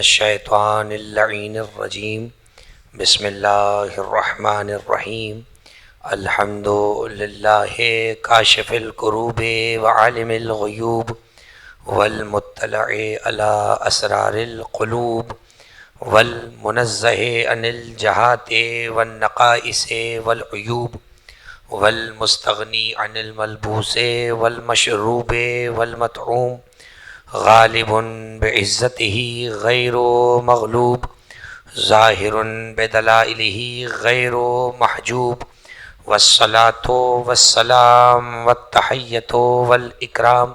الشیطان اللعین الرجیم بسم اللہ الرحمن الرحیم الحمد للہ کاشف الکروب وعالم الغیوب والمطلع علی اسرار القلوب والمنزہ عن الجہات والنقائص والعیوب والمستغنی عن الملبوس والمشروب والمطعوم غالب بعزته غیر مغلوب ظاہر بدلائلہ غیر محجوب والصلاة والسلام والتحیۃ والاکرام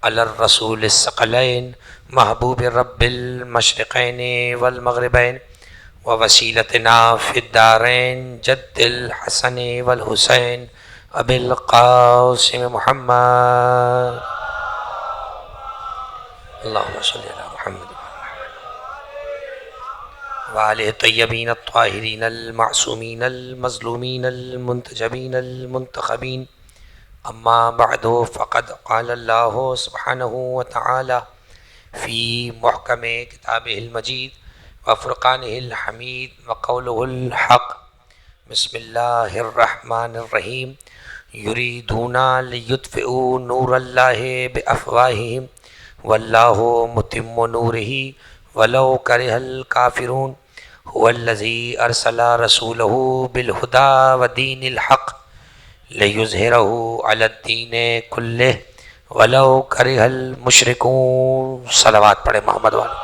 علی الرسول الثقلین محبوب رب المشرقین والمغربین ووسیلتنا فی الدارین جد الحسن والحسین ابی القاسم محمد اللہم صلی علی محمد وآلہ الطیبین الطاہرین المعصومین المظلومین المنتجبین المنتخبین اما بعد فقد قال اللہ سبحانہ وتعالی فی محکم کتابہ المجید وفرقانہ الحمید وقولہ الحق بسم اللہ الرحمن الرحیم یریدون لیطفئوا نور اللہ بافواہہم واللہ متم نورہ ولو کرہ الکافرون هو الذی ارسل رسولہ بالہدی ودین الحق لیظہرہ علی الدین کلہ ولو کرہ المشرکون۔ صلوات پڑھے محمد والے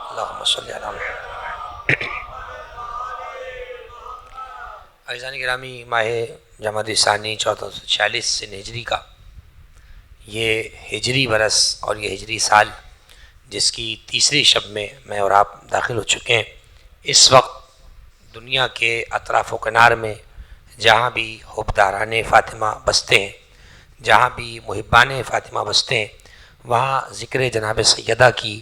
اللہم صلی علی محمد۔ عزیزان گرامی، ماہ جمادی ثانی 1446 ہجری کا یہ ہجری برس اور یہ ہجری سال جس کی تیسری شب میں میں اور آپ داخل ہو چکے ہیں، اس وقت دنیا کے اطراف و کنار میں جہاں بھی حبداران فاطمہ بستے ہیں، جہاں بھی محبان فاطمہ بستے ہیں، وہاں ذکر جناب سیدہ کی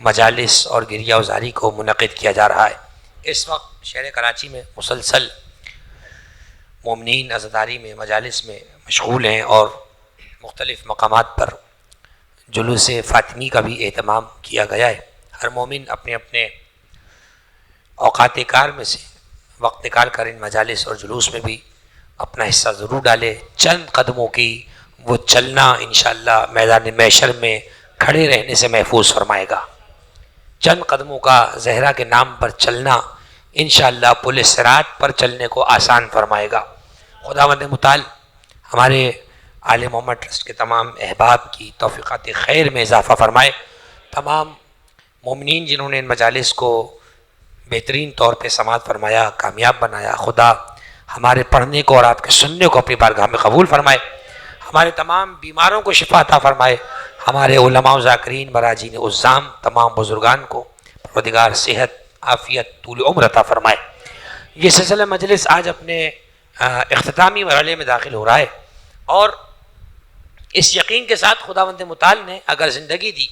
مجالس اور گریہ وزاری کو منعقد کیا جا رہا ہے۔ اس وقت شہر کراچی میں مسلسل مومنین عزاداری میں مجالس میں مشغول ہیں اور مختلف مقامات پر جلوس فاطمی کا بھی اہتمام کیا گیا ہے۔ ہر مومن اپنے اپنے اوقات کار میں سے وقت نکال کر ان مجالس اور جلوس میں بھی اپنا حصہ ضرور ڈالے۔ چند قدموں کی وہ چلنا انشاءاللہ میدان محشر میں کھڑے رہنے سے محفوظ فرمائے گا۔ چند قدموں کا زہرا کے نام پر چلنا انشاءاللہ پل صراط پر چلنے کو آسان فرمائے گا۔ خداوند متعال ہمارے آل محمد ٹرسٹ کے تمام احباب کی توفیقات خیر میں اضافہ فرمائے۔ تمام مومنین جنہوں نے ان مجالس کو بہترین طور پہ سماعت فرمایا، کامیاب بنایا، خدا ہمارے پڑھنے کو اور آپ کے سننے کو اپنی بارگاہ میں قبول فرمائے۔ ہمارے تمام بیماروں کو شفا عطا فرمائے۔ ہمارے علماء و ذاکرین، براجین عظام، تمام بزرگان کو پروردگار صحت، عافیت، طول عمر عطا فرمائے۔ یہ سلسلہ مجلس آج اپنے اختتامی مرحلے میں داخل ہو رہا ہے اور اس یقین کے ساتھ خداوند متعال نے اگر زندگی دی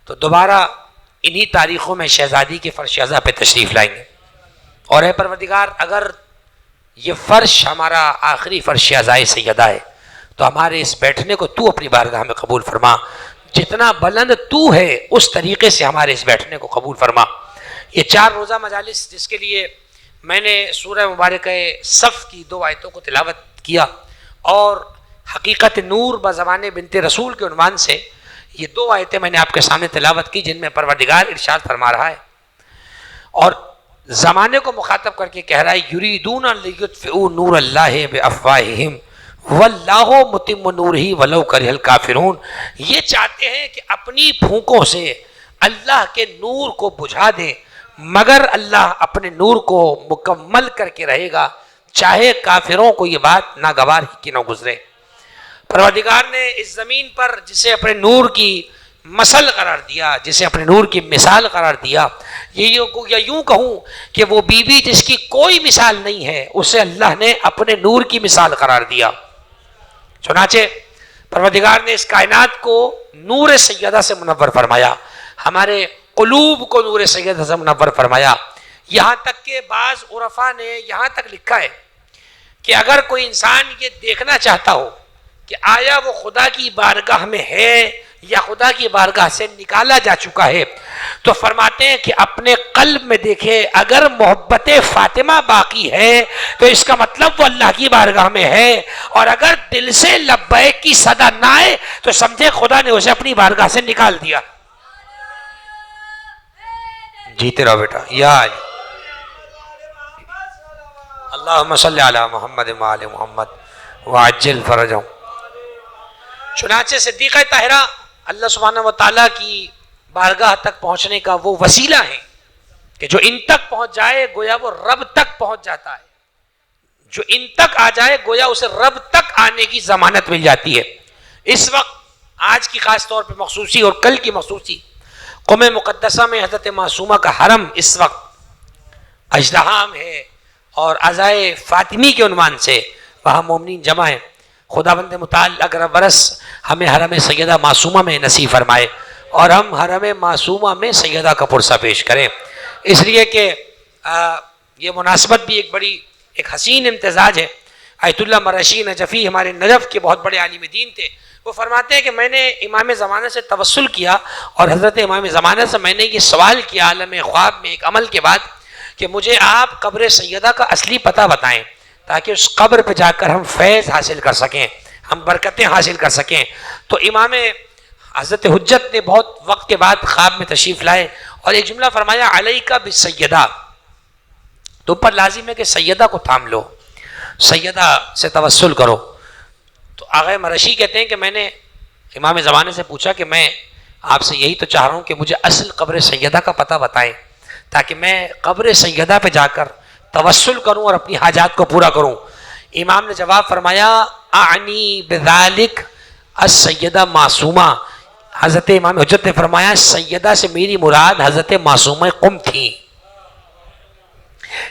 تو دوبارہ انہی تاریخوں میں شہزادی کے فرش ازا پہ تشریف لائیں گے، اور اے پروردگار اگر یہ فرش ہمارا آخری فرش ازائے سیدہ ہے تو ہمارے اس بیٹھنے کو تو اپنی بارگاہ میں قبول فرما۔ جتنا بلند تو ہے اس طریقے سے ہمارے اس بیٹھنے کو قبول فرما۔ یہ 4 روزہ مجالس جس کے لیے میں نے سورہ مبارکہ صف کی 2 آیتوں کو تلاوت کیا اور حقیقت نور بزبان بنت رسول کے عنوان سے یہ 2 آیتیں میں نے آپ کے سامنے تلاوت کی، جن میں پروردگار ارشاد فرما رہا ہے اور زمانے کو مخاطب کر کے کہہ رہا ہے یریدون لیطفئوا نور اللہ بافواہہم واللہ متم نورہ ولو کرہ الکافرون۔ یہ چاہتے ہیں کہ اپنی پھونکوں سے اللہ کے نور کو بجھا دیں، مگر اللہ اپنے نور کو مکمل کر کے رہے گا، چاہے کافروں کو یہ بات ناگوار ہی کی نہ گزرے۔ پروردگار نے اس زمین پر جسے اپنے نور کی مثل قرار دیا، جسے اپنے نور کی مثال قرار دیا، یا یوں کہوں کہ وہ بیوی جس کی کوئی مثال نہیں ہے اسے اللہ نے اپنے نور کی مثال قرار دیا۔ چنانچہ پروردگار نے اس کائنات کو نور سیدہ سے منور فرمایا، ہمارے قلوب کو نور سیدہ سے منور فرمایا، یہاں تک کہ بعض عرفاء نے یہاں تک لکھا ہے کہ اگر کوئی انسان یہ دیکھنا چاہتا ہو کہ آیا وہ خدا کی بارگاہ میں ہے یا خدا کی بارگاہ سے نکالا جا چکا ہے، تو فرماتے ہیں کہ اپنے قلب میں دیکھے اگر محبت فاطمہ باقی ہے تو اس کا مطلب وہ اللہ کی بارگاہ میں ہے، اور اگر دل سے لبیک کی صدا نہ آئے تو سمجھے خدا نے اسے اپنی بارگاہ سے نکال دیا۔ جیتے رہو بیٹا، یا اللہم صلی علی محمد وآل محمد وعجل فرجہم۔ چنانچہ صدیقہ طاہرہ اللہ سبحانہ وتعالیٰ کی بارگاہ تک پہنچنے کا وہ وسیلہ ہے کہ جو ان تک پہنچ جائے گویا وہ رب تک پہنچ جاتا ہے، جو ان تک آ جائے گویا اسے رب تک آنے کی ضمانت مل جاتی ہے۔ اس وقت آج کی خاص طور پہ مخصوصی اور کل کی مخصوصی، قم مقدسہ میں حضرت معصومہ کا حرم اس وقت اژدہام ہے، اور عزائے فاطمی کے عنوان سے وہاں مومنین جمع ہیں۔ خدا بند متعال اگر برس ہمیں حرم سیدہ معصومہ میں نصیب فرمائے اور ہم حرم معصومہ میں سیدہ کا پرسہ پیش کریں، اس لیے کہ یہ مناسبت بھی ایک حسین امتزاج ہے۔ آیت اللہ مرشی نجفی ہمارے نجف کے بہت بڑے عالم دین تھے، وہ فرماتے ہیں کہ میں نے امام زمانہ سے توسل کیا، اور حضرت امام زمانہ سے میں نے یہ سوال کیا عالم خواب میں ایک عمل کے بعد کہ مجھے آپ قبر سیدہ کا اصلی پتہ بتائیں تاکہ اس قبر پہ جا کر ہم فیض حاصل کر سکیں، ہم برکتیں حاصل کر سکیں۔ تو امام حضرت حجت نے بہت وقت کے بعد خواب میں تشریف لائے اور ایک جملہ فرمایا، علیکہ بالسیدہ، تو پر لازم ہے کہ سیدہ کو تھام لو، سیدہ سے توسل کرو۔ تو آغا مرشی کہتے ہیں کہ میں نے امام زمانے سے پوچھا کہ میں آپ سے یہی تو چاہ رہا ہوں کہ مجھے اصل قبر سیدہ کا پتہ بتائیں تاکہ میں قبر سیدہ پہ جا کر توسل کروں اور اپنی حاجات کو پورا کروں۔ امام نے جواب فرمایا، اعنی بذالک السیدہ معصومہ، حضرت امام حجت نے فرمایا سیدہ سے میری مراد حضرت معصومہ قم تھیں،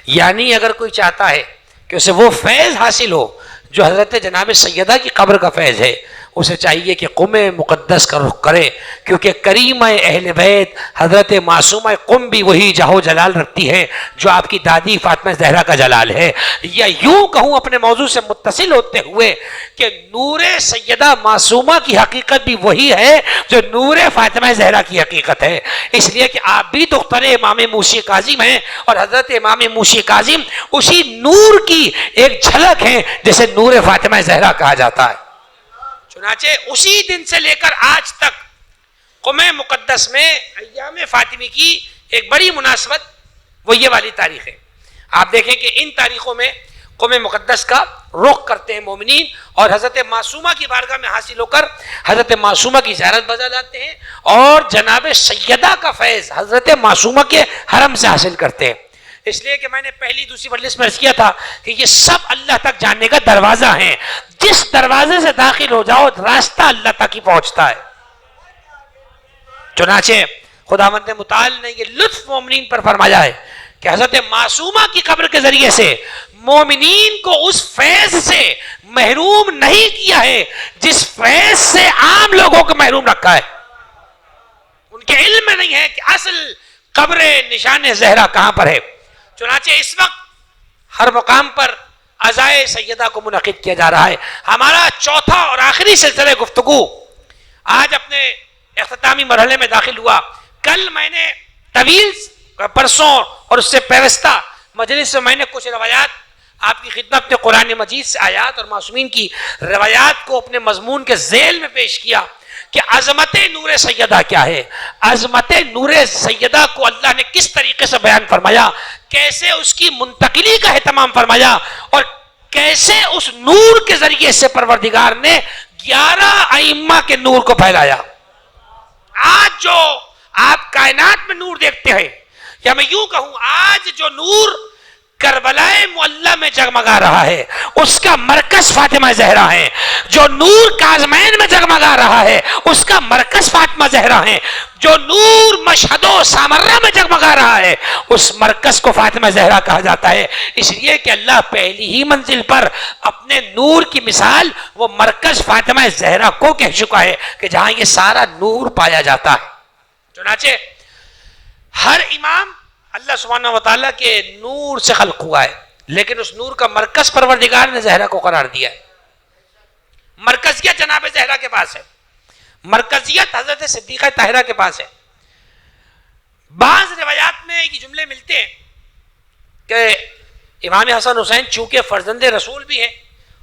یعنی اگر کوئی چاہتا ہے کہ اسے وہ فیض حاصل ہو جو حضرت جناب سیدہ کی قبر کا فیض ہے، اسے چاہیے کہ قم مقدس کا رخ کرے، کیونکہ کریم اہل بیت حضرت معصومہ قم بھی وہی جاہ و جلال رکھتی ہے جو آپ کی دادی فاطمہ زہرا کا جلال ہے۔ یا یوں کہوں اپنے موضوع سے متصل ہوتے ہوئے کہ نور سیدہ معصومہ کی حقیقت بھی وہی ہے جو نور فاطمہ زہرا کی حقیقت ہے، اس لیے کہ آپ بھی دختر امام موسی کاظم ہیں اور حضرت امام موسی کاظم اسی نور کی ایک جھلک ہیں جسے نور فاطمہ زہرا کہا جاتا ہے۔ چنانچہ اسی دن سے لے کر آج تک قم مقدس میں ایام فاطمی کی ایک بڑی مناسبت وہ یہ والی تاریخ ہے۔ آپ دیکھیں کہ ان تاریخوں میں قم مقدس کا رخ کرتے ہیں مومنین، اور حضرت معصومہ کی بارگاہ میں حاصل ہو کر حضرت معصومہ کی زیارت بجا لاتے ہیں اور جناب سیدہ کا فیض حضرت معصومہ کے حرم سے حاصل کرتے ہیں۔ اس لیے کہ میں نے پہلی دوسری مجلس میں عرض کیا تھا کہ یہ سب اللہ تک جانے کا دروازہ ہیں، جس دروازے سے داخل ہو جاؤ راستہ اللہ تک ہی پہنچتا ہے۔ چنانچہ خداوند متعال نے یہ لطف مومنین پر فرمایا ہے کہ حضرت معصومہ کی قبر کے ذریعے سے مومنین کو اس فیض سے محروم نہیں کیا ہے جس فیض سے عام لوگوں کو محروم رکھا ہے۔ ان کے علم میں نہیں ہے کہ اصل قبر نشان زہرا کہاں پر ہے۔ چنانچہ اس وقت ہر مقام پر عزائے سیدہ کو منعقد کیا جا رہا ہے۔ ہمارا چوتھا اور آخری سلسلہ گفتگو آج اپنے اختتامی مرحلے میں داخل ہوا۔ کل میں نے طویل پرسوں اور اس سے پیوستہ مجلس سے میں نے کچھ روایات آپ کی خدمت میں قرآن مجید سے آیات اور معصومین کی روایات کو اپنے مضمون کے ذیل میں پیش کیا کہ عظمت نور سیدہ کیا ہے، عظمت نور سیدہ کو اللہ نے کس طریقے سے بیان فرمایا، کیسے اس کی منتقلی کا اہتمام فرمایا، اور کیسے اس نور کے ذریعے سے پروردگار نے 11 ائمہ کے نور کو پھیلایا۔ آج جو آپ کائنات میں نور دیکھتے ہیں، یا میں یوں کہوں آج جو نور کربلا معلی میں جگمگا رہا ہے اس کا مرکز فاطمہ زہرا ہے، جو نور کاظمین میں جگمگا رہا ہے اس کا مرکز فاطمہ زہرا ہے، جو نور مشہد و سامرہ میں جگمگا رہا ہے اس مرکز کو فاطمہ زہرا کہا جاتا ہے۔ اس لیے کہ اللہ پہلی ہی منزل پر اپنے نور کی مثال وہ مرکز فاطمہ زہرا کو کہہ چکا ہے کہ جہاں یہ سارا نور پایا جاتا ہے۔ چنانچہ ہر امام اللہ سبحانہ وتعالیٰ کے نور سے خلق ہوا ہے، لیکن اس نور کا مرکز پروردگار نے زہرا کو قرار دیا ہے۔ مرکز کیا جناب زہرا کے پاس ہے، مرکزیت حضرت صدیقہ طاہرہ کے پاس ہے. بعض روایات میں یہ جملے ملتے ہیں کہ امام حسن حسین چونکہ فرزند رسول بھی ہیں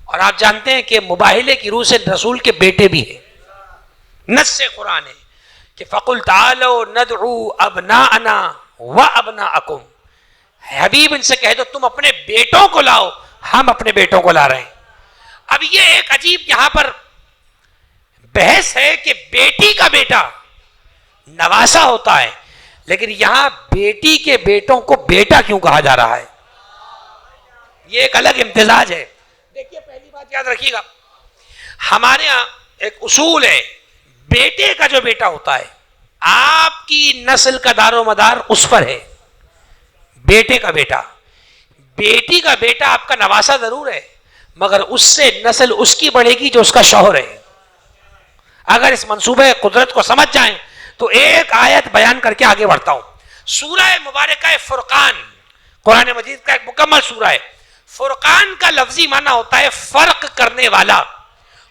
اور آپ جانتے ہیں کہ مباہلے کی روح سے رسول کے بیٹے بھی ہیں. نص سے قرآن ہے کہ فَقُلْ تَعَالَوْا نَدْعُوا أَبْنَاءَنَا وَأَبْنَاءَكُمْ. حبیب ان سے کہہ دو تم اپنے بیٹوں کو لاؤ، ہم اپنے بیٹوں کو لا رہے ہیں. اب یہ ایک عجیب یہاں پر بحث ہے کہ بیٹی کا بیٹا نواسا ہوتا ہے، لیکن یہاں بیٹی کے بیٹوں کو بیٹا کیوں کہا جا رہا ہے؟ یہ ایک الگ امتزاج ہے. دیکھیے پہلی بات یاد رکھیے گا، ہمارے ہاں ایک اصول ہے، بیٹے کا جو بیٹا ہوتا ہے آپ کی نسل کا دار و مدار اس پر ہے. بیٹے کا بیٹا، بیٹی کا بیٹا آپ کا نواسا ضرور ہے مگر اس سے نسل اس کی بڑھے گی جو اس کا شوہر ہے. اگر اس منصوبہ قدرت کو سمجھ جائیں تو ایک آیت بیان کر کے آگے بڑھتا ہوں. سورہ مبارکہ فرقان قرآن مجید کا ایک مکمل سورہ ہے. فرقان کا لفظی معنی ہوتا ہے فرق کرنے والا.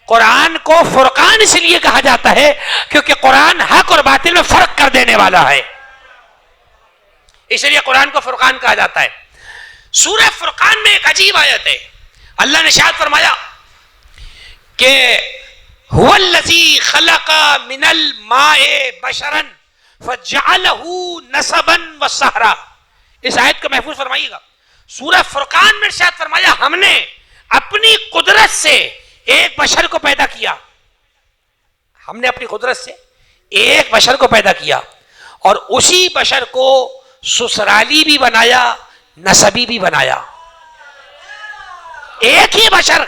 قرآن کو فرقان اس لیے کہا جاتا ہے کیونکہ قرآن حق اور باطل میں فرق کر دینے والا ہے، اس لیے قرآن کو فرقان کہا جاتا ہے. سورہ فرقان میں ایک عجیب آیت ہے. اللہ نے ارشاد فرمایا کہ هو الذی خلق من الماء بشرا فجعله نسبا وسحرا. اس آیت کو محفوظ فرمائیے گا. سورہ فرقان میں ارشاد فرمایا ہم نے اپنی قدرت سے ایک بشر کو پیدا کیا. ہم نے اپنی قدرت سے ایک بشر کو پیدا کیا اور اسی بشر کو سسرالی بھی بنایا، نسبی بھی بنایا. ایک ہی بشر،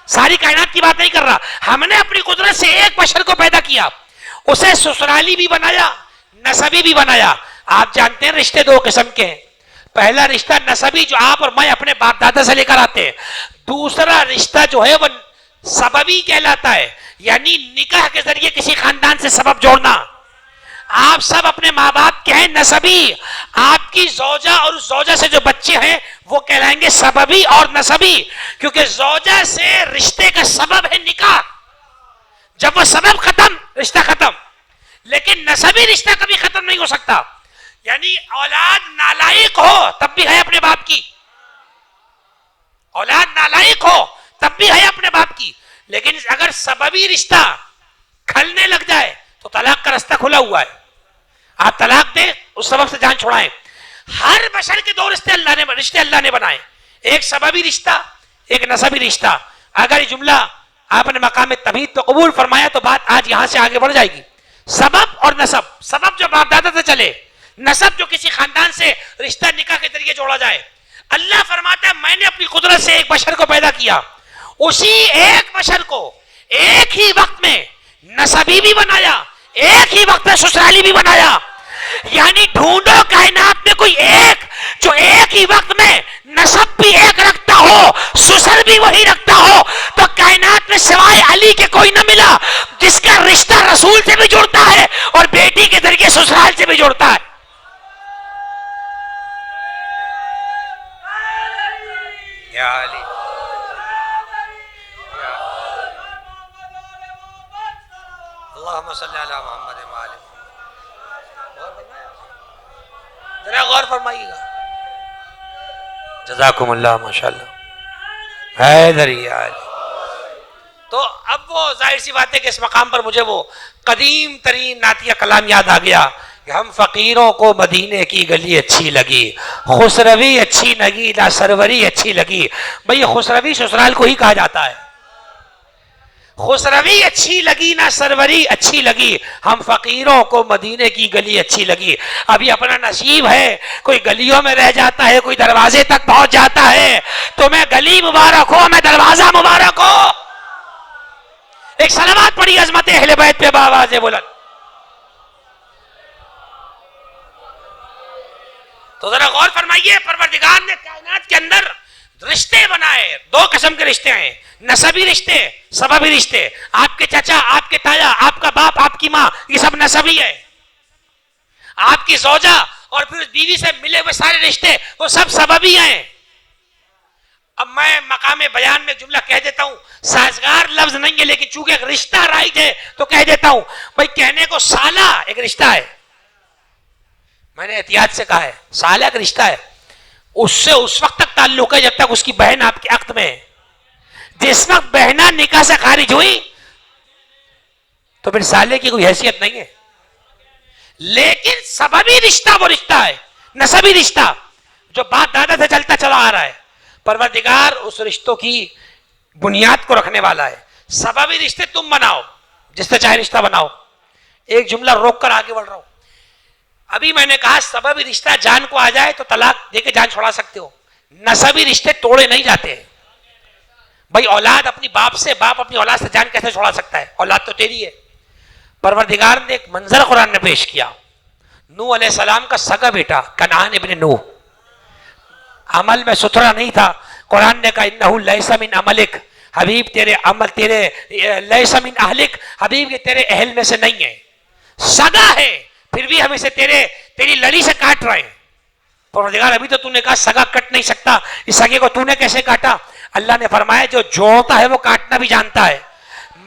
ساری کائنات کی بات نہیں کر رہا. ہم نے اپنی قدرت سے ایک بشر کو پیدا کیا، اسے سسرالی بھی بنایا، نسبی بھی بنایا. آپ جانتے ہیں رشتے دو قسم کے ہیں. پہلا رشتہ نسبی جو آپ اور میں اپنے باپ دادا سے لے کر آتے ہیں. دوسرا رشتہ جو ہے وہ سببی کہلاتا ہے، یعنی نکاح کے ذریعے کسی خاندان سے سبب جوڑنا. آپ سب اپنے ماں باپ کے ہیں نسبی، آپ کی زوجہ اور اس زوجہ سے جو بچے ہیں وہ کہلائیں گے سببی اور نسبی، کیونکہ زوجہ سے رشتے کا سبب ہے نکاح. جب وہ سبب ختم رشتہ ختم. لیکن نسبی رشتہ کبھی ختم نہیں ہو سکتا. یعنی اولاد نالائق ہو تب بھی ہے اپنے باپ کی، اولاد نالائق ہو تب بھی ہے اپنے باپ کی. لیکن اگر سببی رشتہ کھلنے لگ جائے تو طلاق کا رستہ کھلا ہوا ہے. آپ طلاق دیں اس سبب سے جان چھوڑائیں. ہر بشر کے دو رشتے اللہ نے بنائے، ایک سببی رشتہ ایک نسبی رشتہ. اگر یہ جملہ آپ نے مقام تمہید تو قبول فرمایا تو بات آج یہاں سے آگے بڑھ جائے گی. سبب اور نسب، سبب جو باپ دادا سے چلے، نسب جو کسی خاندان سے رشتہ نکاح کے ذریعے جوڑا جائے. اللہ فرماتا ہے میں نے اپنی قدرت سے ایک بشر کو پیدا کیا، اسی ایک بشر کو ایک ہی وقت میں نسبی بھی بنایا، ایک ہی وقت میں سسرالی بھی بنایا. یعنی ڈھونڈو کائنات میں کوئی ایک جو ایک ہی وقت میں نسب بھی ایک رکھتا ہو، سسر بھی وہی رکھتا ہو. تو کائنات میں سوائے علی کے کوئی نہ ملا جس کا رشتہ رسول سے بھی جڑتا ہے اور بیٹی کے ذریعے سسرال سے بھی جڑتا ہے. یا علی اللہم صلی علی محمد وآل محمد. ذرا غور فرمائیے گا. جزاکم اللہ ماشاءاللہ. حیدر یا علی. تو اب وہ ظاہر سی بات ہے کہ اس مقام پر مجھے وہ قدیم ترین نعتیہ کلام یاد آ گیا کہ ہم فقیروں کو مدینے کی گلی اچھی لگی، خسروی اچھی لگی نہ سروری اچھی لگی. بھئی خسروی سسرال کو ہی کہا جاتا ہے. خسروی اچھی لگی نہ سروری اچھی لگی، ہم فقیروں کو مدینے کی گلی اچھی لگی. ابھی اپنا نصیب ہے، کوئی گلیوں میں رہ جاتا ہے، کوئی دروازے تک پہنچ جاتا ہے. تو میں گلی مبارک ہو، میں دروازہ مبارک ہو. ایک صلوات پڑھی عظمت اہل بیت پہ بآواز بلند. تو ذرا غور فرمائیے، پروردگار نے کائنات کے اندر رشتے بنائے. دو قسم کے رشتے ہیں، نسبی رشتے، سببی رشتے. آپ کے چچا، آپ کے تایا، آپ کا باپ، آپ کی ماں، یہ سب نسبی ہے. آپ کی زوجہ اور پھر اس بیوی سے ملے ہوئے سارے رشتے وہ سب سببی ہیں. اب میں مقام بیان میں جملہ کہہ دیتا ہوں، سازگار لفظ نہیں ہے لیکن چونکہ ایک رشتہ رائج ہے تو کہہ دیتا ہوں. بھائی کہنے کو سالہ ایک رشتہ ہے، میں نے احتیاط سے کہا ہے، سالہ ایک رشتہ ہے، اس سے اس وقت تک تعلق ہے جب تک اس کی بہن آپ کے عقد میں ہے. جس وقت بہنہ نکاح سے خارج ہوئی تو پھر سالے کی کوئی حیثیت نہیں ہے. لیکن سببی رشتہ وہ رشتہ ہے، نسبی رشتہ جو باپ دادا سے چلتا چلا آ رہا ہے. پروردگار اس رشتوں کی بنیاد کو رکھنے والا ہے. سببی رشتے تم بناؤ، جس سے چاہے رشتہ بناؤ. ایک جملہ روک کر آگے بڑھ رہا ہوں. ابھی میں نے کہا سببی رشتہ جان کو آ جائے تو طلاق دے کے جان چھوڑا سکتے ہو. نسبی رشتے توڑے نہیں جاتے. بھائی اولاد اپنی باپ سے، باپ اپنی اولاد سے جان کیسے چھوڑا سکتا ہے؟ اولاد تو تیری ہے. پروردگار نے ایک منظر قرآن نے پیش کیا. نوح علیہ السلام کا سگا بیٹا کنعان ابن نوح عمل میں ستھرا نہیں تھا. قرآن نے کہا انہو لیس من عملک، حبیب تیرے عمل، تیرے لیس من اہلک، حبیب یہ تیرے اہل میں سے نہیں ہے. سگا ہے پھر بھی ہم اسے تیری لڑی سے کاٹ رہے ہیں. پروردگار ابھی تو نے کہا سگا کٹ نہیں سکتا، اس سگے کو نے کیسے کاٹا؟ اللہ نے فرمایا جو جوڑتا ہے وہ کاٹنا بھی جانتا ہے.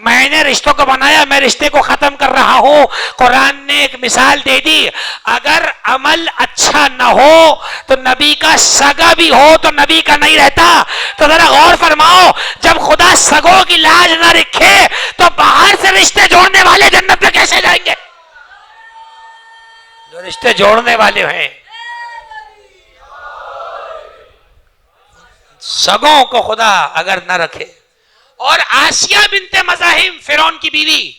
میں نے رشتوں کو بنایا، میں رشتے کو ختم کر رہا ہوں. قرآن نے ایک مثال دے دی، اگر عمل اچھا نہ ہو تو نبی کا سگا بھی ہو تو نبی کا نہیں رہتا. تو ذرا غور فرماؤ، جب خدا سگوں کی لاج نہ رکھے تو باہر سے رشتے جوڑنے والے جنت میں کیسے جائیں گے؟ جو رشتے جوڑنے والے ہیں سگوں کو خدا اگر نہ رکھے. اور آسیہ بنت مزاحم فرعون کی بیوی،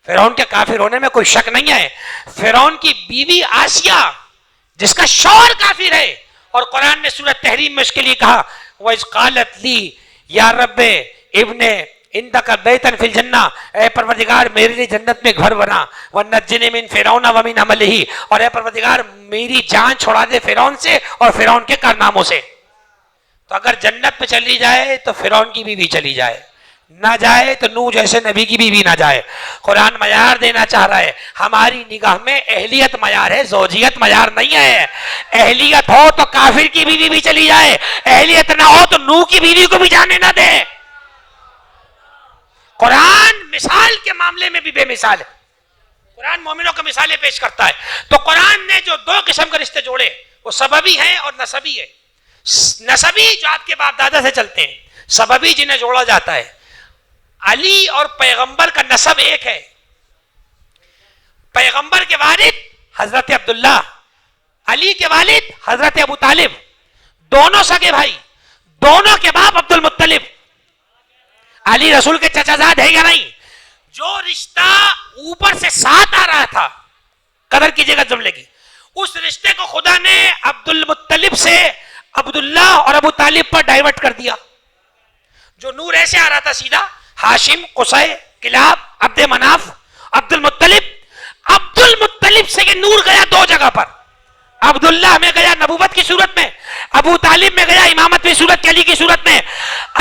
فرعون کے کافر ہونے میں کوئی شک نہیں ہے، فرعون کی بیوی آسیہ جس کا شوہر کافر ہے، اور قرآن نے سورۃ تحریم میں اس کے لیے کہا وَإِذْ قَالَتْ لِي يَا رَبِّ ابْنِ عِنْدَكَ بَيْتًا فِي الْجَنَّةِ، اے پروردگار میرے لیے جنت میں گھر بنا، وَنَجِّنِي مِنْ فِرْعَوْنَ وَمِنْ عَمَلِهِ، اور اے پروردگار میری جان چھڑا دے فرعون سے اور فرعون کے کارناموں سے. تو اگر جنت پہ چلی جائے تو فرعون کی بیوی چلی جائے، نہ جائے تو نوح جیسے نبی کی بیوی نہ جائے. قرآن معیار دینا چاہ رہا ہے، ہماری نگاہ میں اہلیت معیار ہے، زوجیت معیار نہیں ہے. اہلیت ہو تو کافر کی بیوی بھی چلی جائے، اہلیت نہ ہو تو نوح کی بیوی کو بھی جانے نہ دے. قرآن مثال کے معاملے میں بھی بے مثال ہے. قرآن مومنوں کو مثالیں پیش کرتا ہے. تو قرآن نے جو دو قسم کے رشتے جوڑے وہ سببی ہیں اور نسبی ہے. نسبی جو آپ کے باپ دادا سے چلتے ہیں، سببی جنہیں جوڑا جاتا ہے. علی اور پیغمبر کا نسب ایک ہے. پیغمبر کے والد حضرت عبداللہ، علی کے والد حضرت ابو طالب، دونوں سگے بھائی، دونوں کے باپ عبد المطلب. علی رسول کے چچا زاد ہے یا نہیں؟ جو رشتہ اوپر سے ساتھ آ رہا تھا، قدر کیجئے گا جملے کی، اس رشتے کو خدا نے عبد المطلب سے عبداللہ اور ابو طالب پر ڈائیورٹ کر دیا. جو نور ایسے آ رہا تھا سیدھا، ہاشم، قصی، کلاب، عبد مناف، عبد المطلب سے یہ نور گیا دو جگہ پر. عبداللہ میں گیا نبوت کی صورت میں، ابو طالب میں گیا امامت کی صورت، علی کی صورت میں.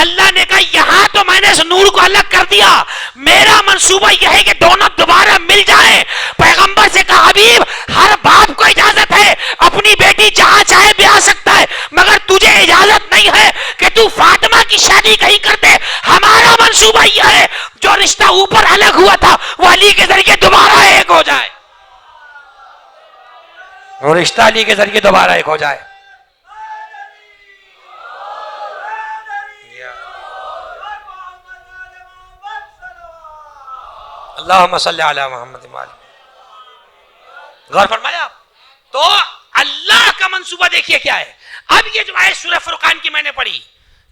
اللہ نے کہا یہاں تو میں نے اس نور کو الگ کر دیا، میرا منصوبہ یہ ہے کہ دونوں دوبارہ مل جائیں. پیغمبر سے کہا حبیب ہر باپ کو اجازت ہے اپنی بیٹی جہاں چاہے بیاہ سکتا ہے، مگر تجھے اجازت نہیں ہے کہ تو فاطمہ کی شادی کہیں کر دے. ہمارا منصوبہ یہ ہے جو رشتہ اوپر الگ ہوا تھا وہ علی کے ذریعے دوبارہ ایک ہو جائے، وہ رشتہ علی کے ذریعے دوبارہ ایک ہو جائے. اللہم صلی علی محمد. غور فرمایا آپ؟ تو اللہ کا منصوبہ دیکھیے کیا ہے. اب یہ جو آیت سورہ فرقان کی میں نے پڑھی،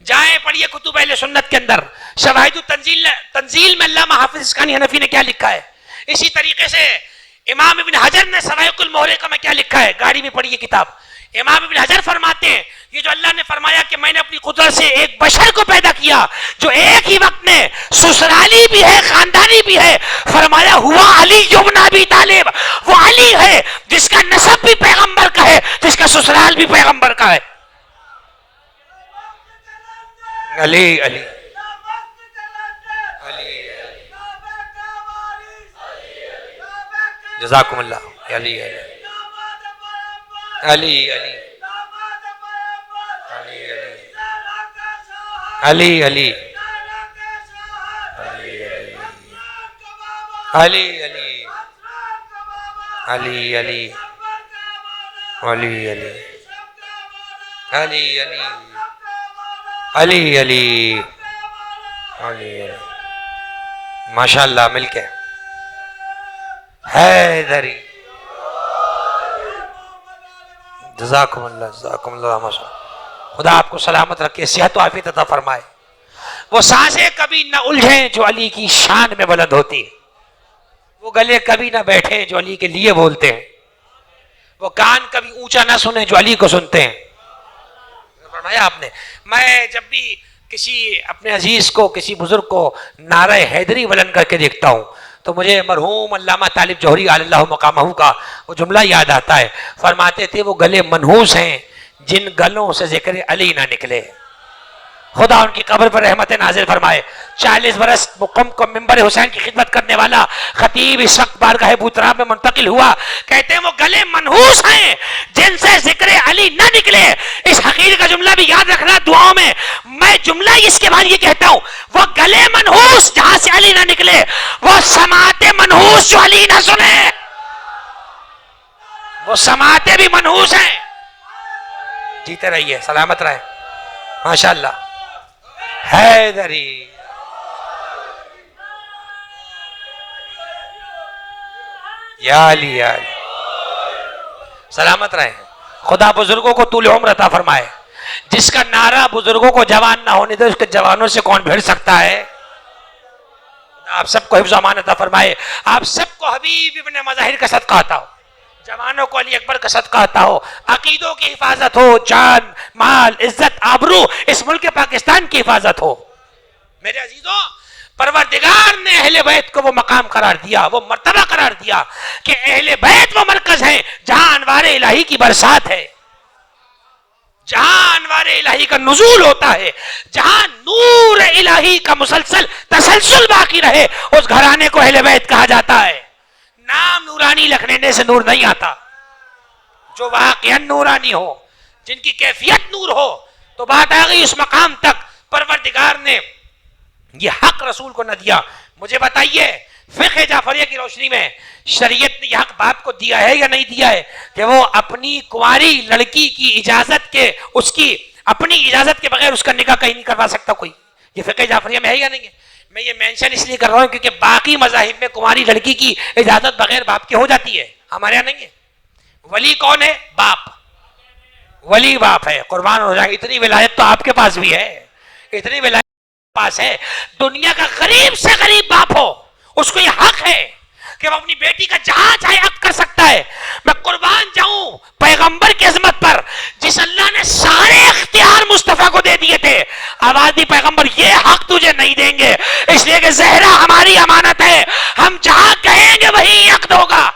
جائیں پڑھیے کتب اہل سنت کے اندر، شواہد تنزیل میں علامہ حافظ اسقلانی حنفی نے کیا لکھا ہے. اسی طریقے سے امام ابن حجر نے سوائق المحرقہ میں کیا لکھا ہے، گاڑی میں پڑھیے کتاب. امام ابن حجر فرماتے ہیں یہ جو اللہ نے فرمایا کہ میں نے اپنی قدرت سے ایک بشر کو پیدا کیا جو ایک ہی وقت میں سسرالی بھی ہے خاندانی بھی ہے، فرمایا ہوا علی ابن ابی طالب، وہ علی ہے جس کا نسب بھی پیغمبر کا ہے، جس کا سسرال بھی پیغمبر کا ہے. علی علی جزاکم اللہ. علی علی علی علی علی علی علی علی علی علی علی علی علی علی علی علی علی علی ماشاء اللہ مل کے حیدری جزاکم اللہ جزاکم اللہ ماشاء اللہ. خدا آپ کو سلامت رکھے، صحت و عافیت عطا فرمائے. وہ سانسیں کبھی نہ الجھیں جو علی کی شان میں بلند ہوتی ہے، وہ گلے کبھی نہ بیٹھیں جو علی کے لیے بولتے ہیں، وہ کان کبھی اونچا نہ سنیں جو علی کو سنتے ہیں. فرمایا آپ نے میں جب بھی کسی اپنے عزیز کو، کسی بزرگ کو نعرہ حیدری بلند کر کے دیکھتا ہوں تو مجھے مرحوم علامہ طالب جوہری علی اللہ مقامہ کا وہ جملہ یاد آتا ہے. فرماتے تھے وہ گلے منحوس ہیں جن گلوں سے ذکر علی نہ نکلے. خدا ان کی قبر پر رحمت نازل فرمائے. 40 برس مقام کو ممبر حسین کی خدمت کرنے والا خطیب اس وقت بارگاہ بوتراب میں منتقل ہوا. کہتے ہیں وہ گلے منحوس ہیں جن سے ذکر علی نہ نکلے. اس حقیر کا جملہ بھی یاد رکھنا دعاؤں میں. میں جملہ اس کے بعد یہ کہتا ہوں وہ گلے منحوس جہاں سے علی نہ نکلے، وہ سماعت منحوس جو علی نہ سنے. وہ سماعتیں بھی منحوس ہیں. جیتے رہیے، سلامت رہے، ماشاءاللہ. حیدری یا علی یا علی، سلامت رہے. خدا بزرگوں کو طول عمر عطا فرمائے. جس کا نعرہ بزرگوں کو جوان نہ ہونے دے اس کے جوانوں سے کون بھیڑ سکتا ہے. آپ سب کو حفظ و امان عطا فرمائے. آپ سب کو حبیب ابن مظاہر کا صدقہ عطا ہو، جوانوں کو علی اکبر کا صدقہ عطا ہو، عقیدوں کی حفاظت ہو، جان مال عزت آبرو اس ملک پاکستان کی حفاظت ہو. میرے عزیزوں، پروردگار نے اہل بیت کو وہ مقام قرار دیا، وہ مرتبہ قرار دیا کہ اہل بیت وہ مرکز ہے جہاں انوار الہی کی برسات ہے، جہاں انوار الہی کا نزول ہوتا ہے، جہاں نور الہی کا مسلسل تسلسل باقی رہے، اس گھرانے کو اہل بیت کہا جاتا ہے. نام نورانی لکھنے سے نور نہیں آتا. جو واقعا نورانی ہو، جن کی کیفیت نور ہو، تو بات آ گئی اس مقام تک. پروردگار نے یہ حق رسول کو نہ دیا. مجھے بتائیے فقہ جعفریہ کی روشنی میں شریعت نے یہ حق باپ کو دیا ہے یا نہیں دیا ہے کہ وہ اپنی کنواری لڑکی کی اجازت کے، اس کی اپنی اجازت کے بغیر اس کا نکاح کہیں نہیں کروا سکتا کوئی؟ یہ فقہ جعفریہ میں ہے یا نہیں ہے؟ میں یہ مینشن اس لیے کر رہا ہوں کیونکہ باقی مذاہب میں کنواری لڑکی کی اجازت بغیر باپ کے ہو جاتی ہے، ہمارے یہاں نہیں ہے. ولی کون ہے؟ باپ. ولی باپ ہے. قربان ہو جائے. اتنی ولایت تو آپ کے پاس بھی ہے، اتنی ولایت پاس ہے. دنیا کا غریب سے غریب باپ ہو، اس کو یہ حق ہے کہ وہ اپنی بیٹی کا جہاں چاہے عقد کر سکتا ہے. میں قربان جاؤں پیغمبر کی عظمت پر جس اللہ نے سارے اختیار مصطفیٰ کو دے دیے تھے. آواز دی پیغمبر یہ حق تجھے نہیں دیں گے، اس لیے کہ زہرا ہماری امانت ہے، ہم جہاں کہیں گے وہی عقد ہوگا،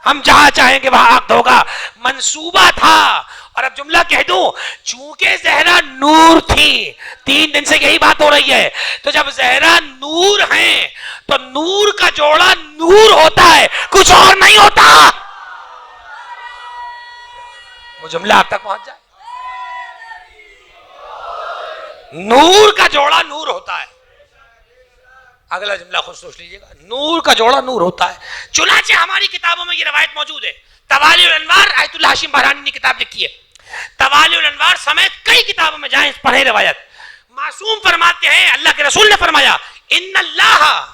ہم جہاں چاہیں گے وہاں عقد ہوگا. منصوبہ تھا. اور اب جملہ کہہ دوں، چونکہ زہرا نور تھی، 3 دن سے یہی بات ہو رہی ہے، تو جب زہرا نور ہیں تو نور کا جوڑا نور ہوتا ہے، کچھ اور نہیں ہوتا. وہ جملہ آپ تک پہنچ جائے. نور کا جوڑا نور ہوتا ہے. اگلا جملہ خود سوچ لیجئے گا. نور کا جوڑا نور ہوتا ہے. چنانچہ ہماری کتابوں میں یہ روایت موجود ہے. توالی الانوار آیت اللہ ہاشم بہرانی نے کتاب لکھی ہے. توالی الانوار سمیت کئی کتابوں میں جائیں پڑھیں روایت. معصوم فرماتے ہیں اللہ کے رسول نے فرمایا ان اللہ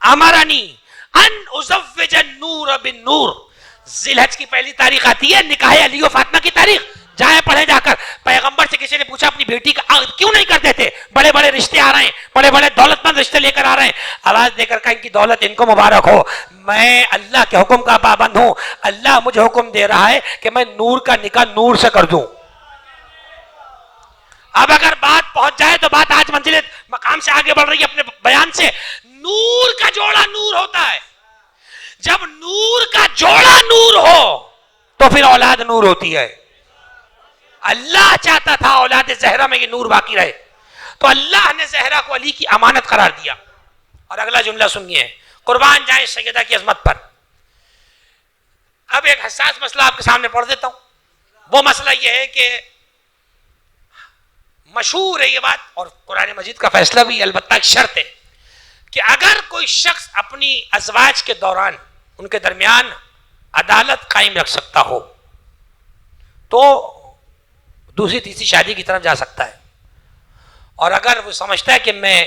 امرنی ان ازوج النور بالنور. ذی الحج کی پہلی تاریخ آتی ہے نکاح علی و فاطمہ کی تاریخ. جائیں پڑھیں جا کر. پیغمبر سے کسی نے پوچھا اپنی بیٹی کا عقد کیوں نہیں کرتے تھے؟ بڑے بڑے رشتے آ رہے ہیں، بڑے بڑے دولت مند رشتے لے کر آ رہے ہیں. آواز دے کر کہا ان کی دولت ان کو مبارک ہو، میں اللہ کے حکم کا پابند ہوں. اللہ مجھے حکم دے رہا ہے کہ میں نور کا نکاح نور سے کر دوں. اب اگر بات پہنچ جائے تو بات آج منزل مقام سے آگے بڑھ رہی ہے اپنے بیان سے. نور کا جوڑا نور ہوتا ہے. جب نور کا جوڑا نور ہو تو پھر اولاد نور ہوتی ہے. اللہ چاہتا تھا اولاد زہرا میں یہ نور باقی رہے تو اللہ نے زہرا کو علی کی امانت قرار دیا. اور اگلا جملہ سنیے، قربان جائیں سیدہ کی عظمت پر. اب ایک حساس مسئلہ آپ کے سامنے پڑھ دیتا ہوں. وہ مسئلہ یہ ہے کہ مشہور ہے یہ بات، اور قرآن مجید کا فیصلہ بھی البتہ ایک شرط ہے کہ اگر کوئی شخص اپنی ازواج کے دوران ان کے درمیان عدالت قائم رکھ سکتا ہو تو دوسری تیسری شادی کی طرف جا سکتا ہے، اور اگر وہ سمجھتا ہے کہ میں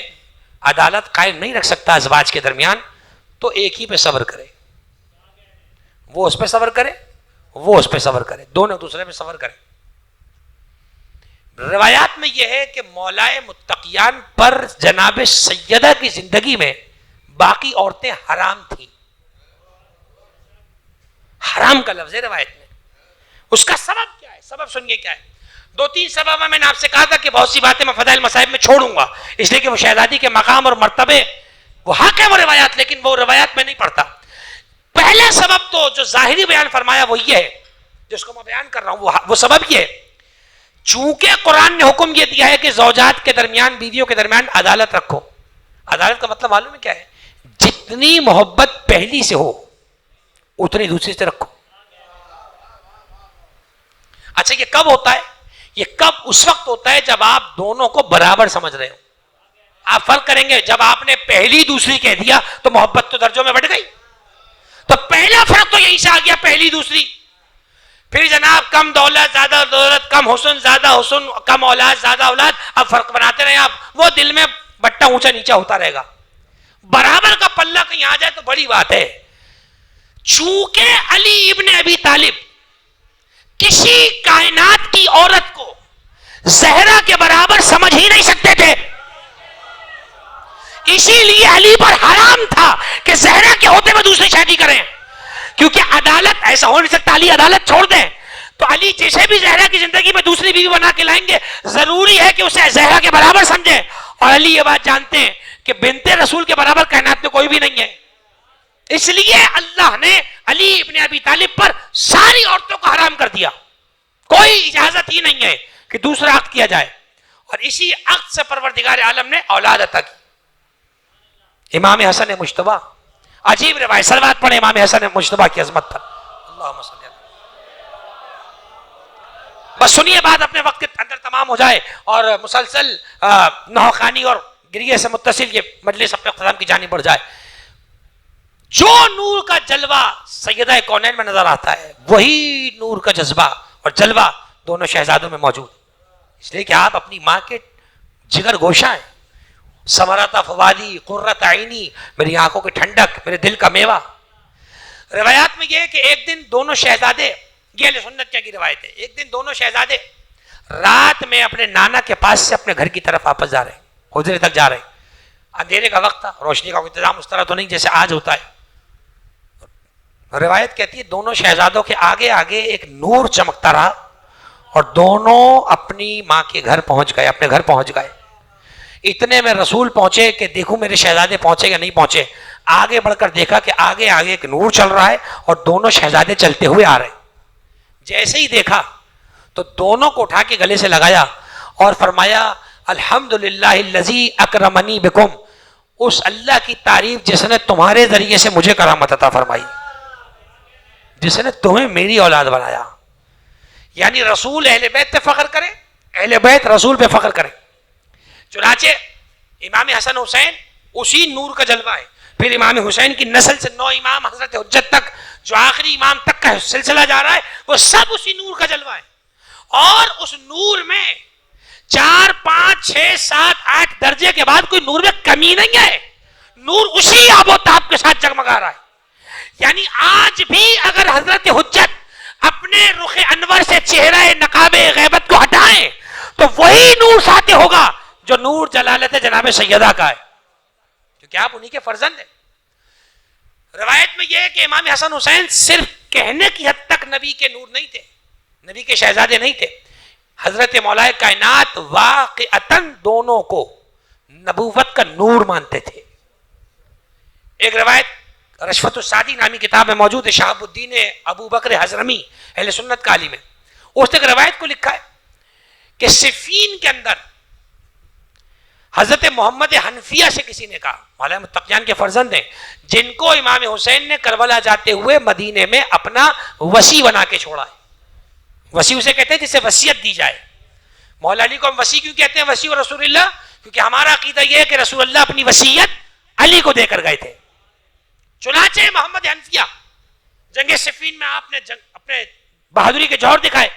عدالت قائم نہیں رکھ سکتا ازواج کے درمیان تو ایک ہی پہ صبر کرے، وہ اس پہ صبر کرے، وہ اس پہ صبر کرے، دونوں دوسرے پہ صبر کرے۔ روایات میں یہ ہے کہ مولائے متقیان پر جناب سیدہ کی زندگی میں باقی عورتیں حرام تھیں، حرام کا لفظ ہے روایت میں۔ اس کا سبب کیا ہے؟ سبب سنیے کیا ہے۔ دو تین سبب میں نے آپ سے کہا تھا کہ بہت سی باتیں میں فضائل مصائب میں چھوڑوں گا، اس لیے کہ وہ شہزادی کے مقام اور مرتبے وہ حق ہے وہ روایات، لیکن وہ روایات میں نہیں پڑھتا۔ پہلا سبب تو جو ظاہری بیان فرمایا وہ یہ ہے، جس کو میں بیان کر رہا ہوں وہ سبب یہ ہے، چونکہ قرآن نے حکم یہ دیا ہے کہ زوجات کے درمیان، بیویوں کے درمیان عدالت رکھو۔ عدالت کا مطلب معلوم ہے کیا ہے؟ جتنی محبت پہلی سے ہو اتنی دوسری سے رکھو۔ اچھا یہ کب ہوتا ہے؟ یہ کب؟ اس وقت ہوتا ہے جب آپ دونوں کو برابر سمجھ رہے ہو۔ آپ فرق کریں گے، جب آپ نے پہلی دوسری کہہ دیا تو محبت تو درجوں میں بڑھ گئی، تو پہلا فرق تو یہیں سے آ گیا، پہلی دوسری۔ پھر جناب کم دولت زیادہ دولت، کم حسن زیادہ حسن، کم اولاد زیادہ اولاد، اب فرق بناتے رہے آپ، وہ دل میں بٹا اونچا نیچا ہوتا رہے گا۔ برابر کا پلہ کہیں آ جائے تو بڑی بات ہے۔ چونکہ علی ابن ابی طالب کسی کائنات کی عورت کو زہرا کے برابر سمجھ ہی نہیں سکتے تھے، اسی لیے علی پر حرام تھا کہ زہرا کے ہوتے میں دوسری شادی کریں، کیونکہ عدالت ایسا ہو نہیں سکتا علی عدالت چھوڑ دیں، تو علی جسے بھی زہرا کی زندگی میں دوسری بیوی بنا کے لائیں گے ضروری ہے کہ اسے زہرا کے برابر سمجھیں، اور علی یہ بات جانتے ہیں کہ بنت رسول کے برابر کائنات میں کوئی بھی نہیں ہے، اس لیے اللہ نے علی ابن ابی طالب پر ساری عورتوں کو حرام کر دیا، کوئی اجازت ہی نہیں ہے کہ دوسرا عقد کیا جائے، اور اسی عقد سے پروردگار عالم نے اولاد عطا کی۔ امام حسن مجتبی، عجیب روایت، صلوات پڑھیں امام حسن مجتبی کی عظمت پر، اللہم صلی اللہ۔ بس سنیے بات اپنے وقت کے اندر تمام ہو جائے، اور مسلسل نوخانی اور گریے سے متصل یہ مجلس اپنے اختتام کی جانب بڑھ جائے۔ جو نور کا جلوہ سیدہ کونین میں نظر آتا ہے وہی نور کا جذبہ اور جلوہ دونوں شہزادوں میں موجود، اس لیے کہ آپ اپنی ماں کے جگر گوشہ ہیں، ثمرۃ فؤادی قرۃ عینی، میری آنکھوں کی ٹھنڈک، میرے دل کا میوہ۔ روایات میں یہ ہے کہ ایک دن دونوں شہزادے، یہ اہل سنت کی روایت ہے، ایک دن دونوں شہزادے رات میں اپنے نانا کے پاس سے اپنے گھر کی طرف واپس جا رہے ہیں، حجرے تک جا رہے ہیں، اندھیرے کا وقت تھا، روشنی کا انتظام اس طرح تو نہیں جیسے آج ہوتا ہے۔ روایت کہتی ہے دونوں شہزادوں کے آگے آگے ایک نور چمکتا رہا، اور دونوں اپنی ماں کے گھر پہنچ گئے، اپنے گھر پہنچ گئے۔ اتنے میں رسول پہنچے کہ دیکھوں میرے شہزادے پہنچے یا نہیں پہنچے، آگے بڑھ کر دیکھا کہ آگے آگے ایک نور چل رہا ہے اور دونوں شہزادے چلتے ہوئے آ رہے ہیں۔ جیسے ہی دیکھا تو دونوں کو اٹھا کے گلے سے لگایا اور فرمایا الحمدللہ الذی اکرمنی بکم، اس اللہ کی تعریف جس نے تمہارے ذریعے سے مجھے کرامت عطا فرمائی، جس نے تمہیں میری اولاد بنایا۔ یعنی رسول اہل بیت پہ فخر کریں، اہل بیت رسول پہ فخر کریں۔ چنانچہ امام حسن حسین اسی نور کا جلوہ ہے، پھر امام حسین کی نسل سے 9 امام حضرت حجت تک جو آخری امام تک کا سلسلہ جا رہا ہے وہ سب اسی نور کا جلوہ ہے، اور اس نور میں 4 5 6 7 8 درجے کے بعد کوئی نور میں کمی نہیں ہے، نور اسی آب و تاب کے ساتھ جگمگا رہا ہے۔ یعنی آج بھی اگر حضرت حجت اپنے رخ انور سے چہرہ نقاب غیبت کو ہٹائیں تو وہی نور ساتھ ہوگا جو نور جلالت جناب سیدہ کا ہے، کیونکہ آپ انہی کے فرزند ہیں۔ روایت میں یہ ہے کہ امام حسن حسین صرف کہنے کی حد تک نبی کے نور نہیں تھے، نبی کے شہزادے نہیں تھے، حضرت مولا کائنات واقعتاً دونوں کو نبوت کا نور مانتے تھے۔ ایک روایت رشفت السعدی نامی کتاب میں موجود ہے، شہاب الدین ابو بکر حضرمی اہل سنت کا عالم ہے، اس نے ایک روایت کو لکھا ہے کہ صفین کے اندر حضرت محمد حنفیہ سے کسی نے کہا، مولا متقیان کے فرزند ہیں، جن کو امام حسین نے کربلا جاتے ہوئے مدینے میں اپنا وصی بنا کے چھوڑا ہے۔ وصی اسے کہتے ہیں جسے وصیت دی جائے، مولا علی کو ہم وصی کیوں کہتے ہیں؟ وصی رسول اللہ، کیونکہ ہمارا عقیدہ یہ ہے کہ رسول اللہ اپنی وصیت علی کو دے کر گئے تھے. چنانچہ محمد حنفیہ جنگ صفین میں آپ نے اپنے بہادری کے جوہر دکھائے.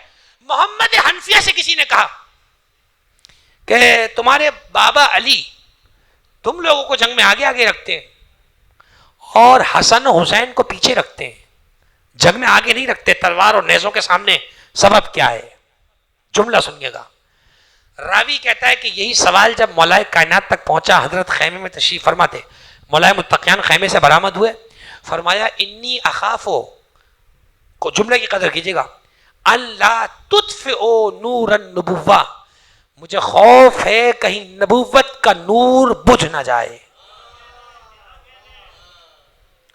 محمد حنفیہ سے کسی نے کہا کہ تمہارے بابا علی تم لوگوں کو جنگ میں آگے آگے رکھتے ہیں اور حسن و حسین کو پیچھے رکھتے ہیں، جنگ میں آگے نہیں رکھتے، تلوار اور نیزوں کے سامنے، سبب کیا ہے؟ جملہ سنیے گا. راوی کہتا ہے کہ یہی سوال جب مولائے کائنات تک پہنچا، حضرت خیمے میں تشریف فرما تھے، مولائے متقیان خیمے سے برآمد ہوئے، فرمایا انی اخافو، کو جملے کی قدر کیجیے گا، اللہ تطفئو نور النبوہ، مجھے خوف ہے کہیں نبوت کا نور بجھ نہ جائے.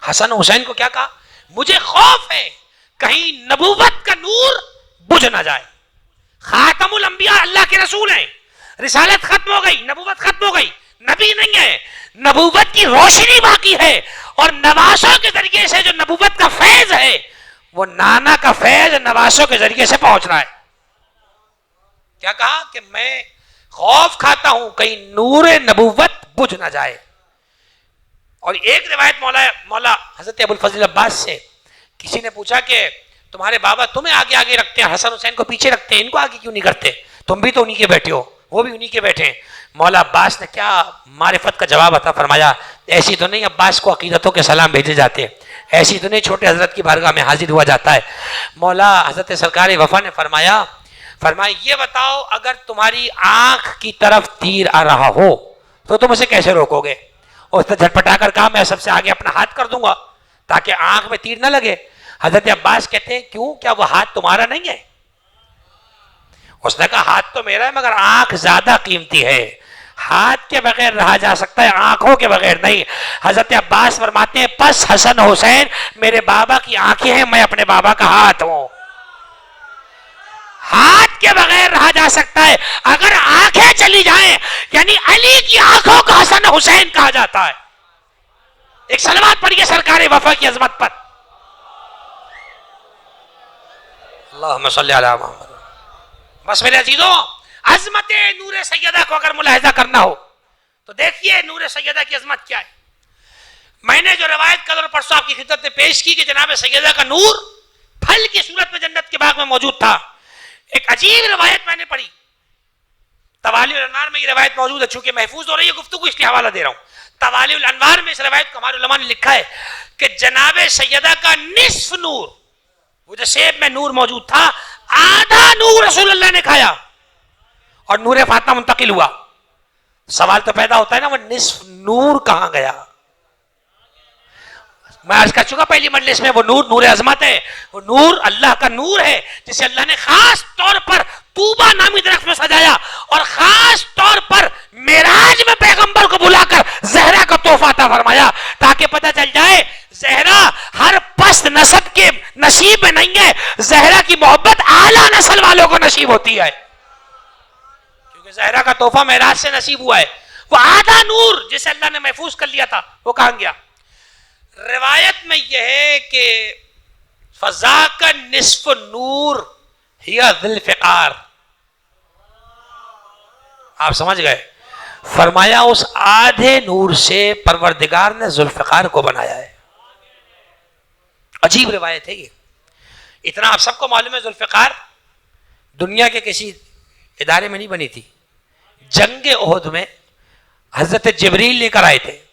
حسن حسین کو کیا کہا؟ مجھے خوف ہے کہیں نبوت کا نور بجھ نہ جائے. خاتم الانبیاء اللہ کے رسول ہیں، رسالت ختم ہو گئی، نبوت ختم ہو گئی، نبی نہیں ہے، نبوت کی روشنی باقی ہے، اور نواسوں کے ذریعے سے جو نبوت کا فیض ہے وہ نانا کا فیض نواسوں کے ذریعے سے پہنچ رہا ہے. کیا کہا؟ کہ میں خوف کھاتا ہوں کہیں نور نبوت بجھ نہ جائے. اور ایک روایت مولا حضرت ابوالفضل عباس سے کسی نے پوچھا کہ تمہارے بابا تمہیں آگے آگے رکھتے ہیں، حسن حسین کو پیچھے رکھتے ہیں، ان کو آگے کیوں نہیں کرتے؟ تم بھی تو انہی کے بیٹھے ہو، وہ بھی انہی کے بیٹھے ہیں. مولا عباس نے کیا معرفت کا جواب عطا فرمایا، ایسی تو نہیں عباس کو عقیدتوں کے سلام بھیجے جاتے، ایسی تو نہیں چھوٹے حضرت کی بارگاہ میں حاضر ہوا جاتا ہے. مولا حضرت سرکار وفا نے فرمایا یہ بتاؤ اگر تمہاری آنکھ کی طرف تیر آ رہا ہو تو تم اسے کیسے روکو گے؟ اور اس نے جھٹپٹا کر کہا میں سب سے آگے اپنا ہاتھ کر دوں گا تاکہ آنکھ میں تیر نہ لگے. حضرت عباس کہتے ہیں کیوں، کیا وہ ہاتھ تمہارا نہیں ہے؟ اس نے کہا ہاتھ تو میرا ہے مگر آنکھ زیادہ قیمتی ہے، ہاتھ کے بغیر رہا جا سکتا ہے، آنکھوں کے بغیر نہیں. حضرت عباس فرماتے ہیں پس حسن حسین میرے بابا کی آنکھیں ہیں، میں اپنے بابا کا ہاتھ ہوں. ہاتھ کے بغیر رہا جا سکتا ہے، اگر آنکھیں چلی جائیں یعنی علی کی آنکھوں کو حسن حسین کہا جاتا ہے. ایک سلوات پڑھیے سرکار وفا کی عظمت پر. اللہم صلی علی محمد. بس میرے عزیزوں، عظمت نور سیدہ کو اگر ملاحظہ کرنا ہو تو دیکھیے نور سیدہ کی عظمت کیا ہے. میں نے جو روایت کل اور پرسوں آپ کی خدمت میں پیش کی کہ جناب سیدہ کا نور پھل کی صورت میں جنت کے باغ میں موجود تھا. ایک عجیب روایت میں نے پڑھی، توالی الانوار میں یہ روایت موجود ہے، چونکہ محفوظ ہو رہی ہے گفتگو اس لیے حوالہ دے رہا ہوں. توالی الانوار میں اس روایت کو ہمارے علماء نے لکھا ہے کہ جناب سیدہ کا نصف نور، وہ جو سیب میں نور موجود تھا، آدھا نور رسول اللہ نے کھایا اور نور فاطمہ منتقل ہوا. سوال تو پیدا ہوتا ہے نا وہ نصف نور کہاں گیا؟ میں عرض کر چکا پہلی مجلس میں، وہ نور نور عظمت ہے، وہ نور اللہ کا نور ہے جسے اللہ نے خاص طور پر طوبہ نامی درخت میں سجایا اور خاص طور پر معراج میں پیغمبر کو بلا کر زہرا کا تحفہ عطا فرمایا تاکہ پتہ چل جائے زہرا ہر پست نسب کے نصیب میں نہیں ہے، زہرا کی محبت اعلیٰ نسل والوں کو نصیب ہوتی ہے، کیونکہ زہرا کا تحفہ معراج سے نصیب ہوا ہے. وہ آدھا نور جسے اللہ نے محفوظ کر لیا تھا وہ کہاں گیا؟ روایت میں یہ ہے کہ فضا کا نصف نور ہی ذوالفقار. آپ سمجھ گئے؟ فرمایا اس آدھے نور سے پروردگار نے ذوالفقار کو بنایا ہے. عجیب روایت ہے یہ. اتنا آپ سب کو معلوم ہے ذوالفقار دنیا کے کسی ادارے میں نہیں بنی تھی. جنگ احد میں حضرت جبریل لے کر آئے تھے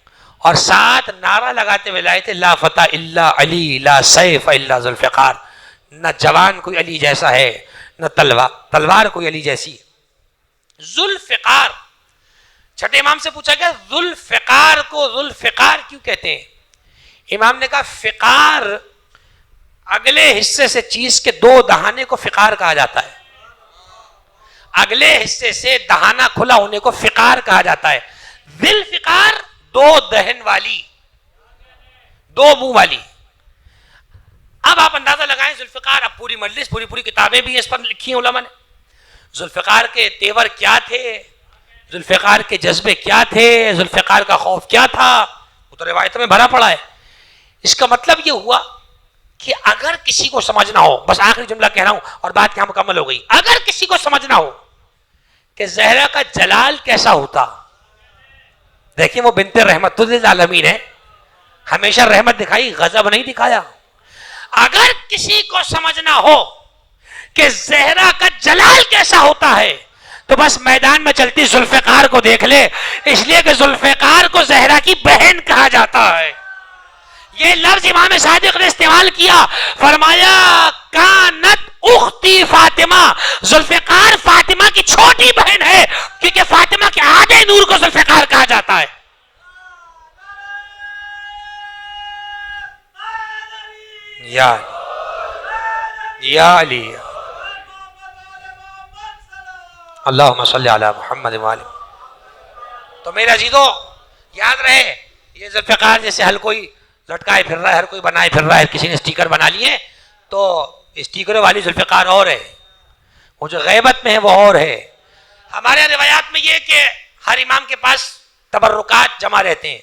اور ساتھ نعرہ لگاتے ہوئے لائے تھے لا فتح الا علی لا سیف الا ذوالفقار. نہ جوان کوئی علی جیسا ہے نہ تلوار کوئی علی جیسی. ذوالفقار. چھٹے امام سے پوچھا گیا ذوالفقار کو ذوالفقار کیوں کہتے ہیں؟ امام نے کہا فقار اگلے حصے سے چیز کے دو دہانے کو فقار کہا جاتا ہے. اگلے حصے سے دہانہ کھلا ہونے کو فقار کہا جاتا ہے. ذوالفقار دو دہن والی، دو منہ والی. اب آپ اندازہ لگائیں ذوالفقار، اب پوری مجلس پوری کتابیں بھی اس پر لکھی ہیں علماء نے. ذوالفقار کے تیور کیا تھے، ذوالفقار کے جذبے کیا تھے، ذوالفقار کا خوف کیا تھا، وہ تو روایتوں میں بھرا پڑا ہے. اس کا مطلب یہ ہوا کہ اگر کسی کو سمجھنا ہو، بس آخری جملہ کہہ رہا ہوں اور بات یہاں مکمل ہو گئی، اگر کسی کو سمجھنا ہو کہ زہرا کا جلال کیسا ہوتا. دیکھیں وہ بنت رحمت للعالمین ہے، ہمیشہ رحمت دکھائی، غضب نہیں دکھایا. اگر کسی کو سمجھنا ہو کہ زہرا کا جلال کیسا ہوتا ہے تو بس میدان میں چلتی ذوالفقار کو دیکھ لے، اس لیے کہ ذوالفقار کو زہرا کی بہن کہا جاتا ہے. یہ لفظ امام صادق نے استعمال کیا، فرمایا کانت اختی فاطمہ، ذوالفقار فاطمہ کی چھوٹی بہن ہے، کیونکہ فاطمہ کے آدھے نور کو ذوالفقار کہا جاتا ہے. یا علی اللہم صلی علی محمد وآلہ. تو میرے عزیزو یاد رہے، یہ ذوالفقار جیسے ہر کوئی لٹکائے پھر رہا ہے، ہر کوئی بنائے پھر رہا ہے، کسی نے سٹیکر بنا لیے، تو سٹیکر والی ذوالفقار اور ہے، وہ جو غیبت میں ہے وہ اور ہے. ہمارے روایات میں یہ کہ ہر امام کے پاس تبرکات جمع رہتے ہیں.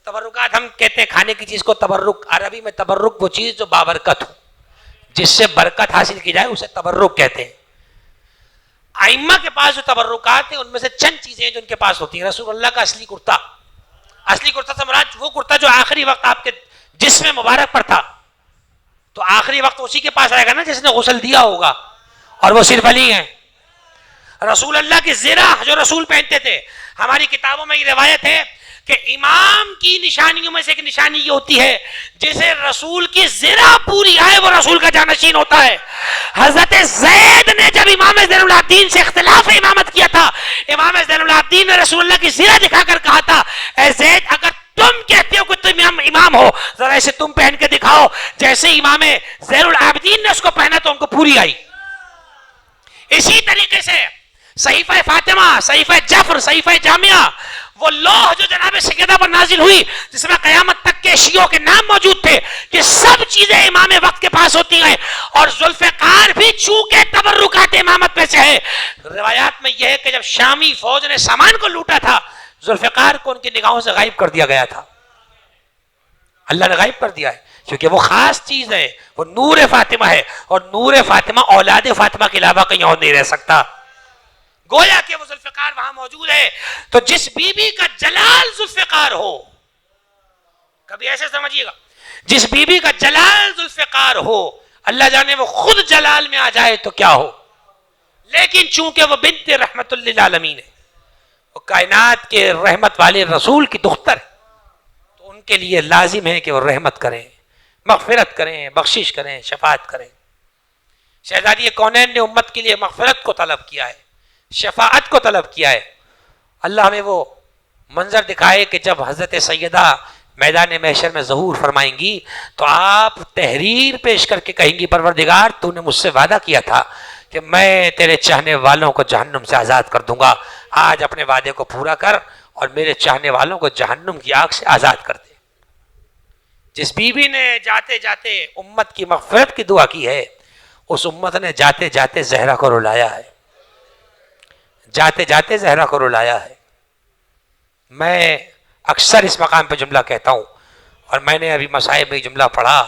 تبرکات ہم کہتے ہیں کھانے کی چیز کو تبرک، عربی میں تبرک وہ چیز جو بابرکت ہو، جس سے برکت حاصل کی جائے اسے تبرک کہتے ہیں. ائمہ کے پاس جو تبرکات ہیں ان میں سے چند چیزیں جو ان کے پاس ہوتی ہیں. رسول اللہ کا اصلی کرتا، اصلی کرتا سے مراد وہ کرتا جو آخری وقت آپ کے جسم مبارک پر تھا، تو آخری وقت اسی کے پاس آئے گا نا جس نے غسل دیا ہوگا، اور وہ صرف علی ہیں. رسول اللہ کی زرہ جو رسول پہنتے تھے، ہماری کتابوں میں یہ روایت ہے کہ امام کی نشانیوں میں سے ایک نشانی یہ ہوتی ہے جسے رسول کی زرہ پوری آئے وہ رسول کا جانشین ہوتا ہے. حضرت زید نے جب امام زین العابدین سے اختلاف امامت کیا تھا، امام زین العابدین نے رسول اللہ کی زرہ دکھا کر کہا تھا اے زید اگر تم کہتے ہو کہ تم امام ہو ذرا اسے تم پہن کے دکھاؤ. جیسے امام زین العابدین نے اس کو پہنا تو ان کو پوری آئی. اسی طریقے سے صحیفہ فاطمہ، صحیفہ جعفر، صحیفہ جامعہ، وہ لوح جو جناب سیدہ پر نازل ہوئی جس میں قیامت تک کے شیعوں کے نام موجود تھے، یہ سب چیزیں امام وقت کے پاس ہوتی ہیں. اور ذوالفقار بھی چونکہ تبرکات امامت میں سے ہے. روایات میں یہ ہے کہ جب شامی فوج نے سامان کو لوٹا تھا، ذوالفقار کو ان کی نگاہوں سے غائب کر دیا گیا تھا. اللہ نے غائب کر دیا ہے کیونکہ وہ خاص چیز ہے، وہ نور فاطمہ ہے، اور نور فاطمہ اولاد فاطمہ کے علاوہ کہیں اور نہیں رہ سکتا. گویا کہ وہ ذوالفقار وہاں موجود ہے. تو جس بی بی کا جلال ذوالفقار ہو، کبھی ایسے سمجھیے گا، جس بی بی کا جلال ذوالفقار ہو، اللہ جانے وہ خود جلال میں آ جائے تو کیا ہو. لیکن چونکہ وہ بنت رحمت للعالمین ہے، وہ کائنات کے رحمت والے رسول کی دختر ہے، تو ان کے لیے لازم ہے کہ وہ رحمت کریں، مغفرت کریں، بخشش کریں، شفاعت کریں. شہزادی کونین نے امت کے لیے مغفرت کو طلب کیا ہے، شفاعت کو طلب کیا ہے. اللہ ہمیں وہ منظر دکھائے کہ جب حضرت سیدہ میدان محشر میں ظہور فرمائیں گی تو آپ تحریر پیش کر کے کہیں گی پروردگار تو نے مجھ سے وعدہ کیا تھا کہ میں تیرے چاہنے والوں کو جہنم سے آزاد کر دوں گا. آج اپنے وعدے کو پورا کر اور میرے چاہنے والوں کو جہنم کی آگ سے آزاد کر دے. جس بی بی نے جاتے جاتے امت کی مغفرت کی دعا کی ہے، اس امت نے جاتے جاتے زہرا کو رلایا ہے، جاتے جاتے زہرا کو رلایا ہے. میں اکثر اس مقام پہ جملہ کہتا ہوں، اور میں نے ابھی مصائب میں جملہ پڑھا.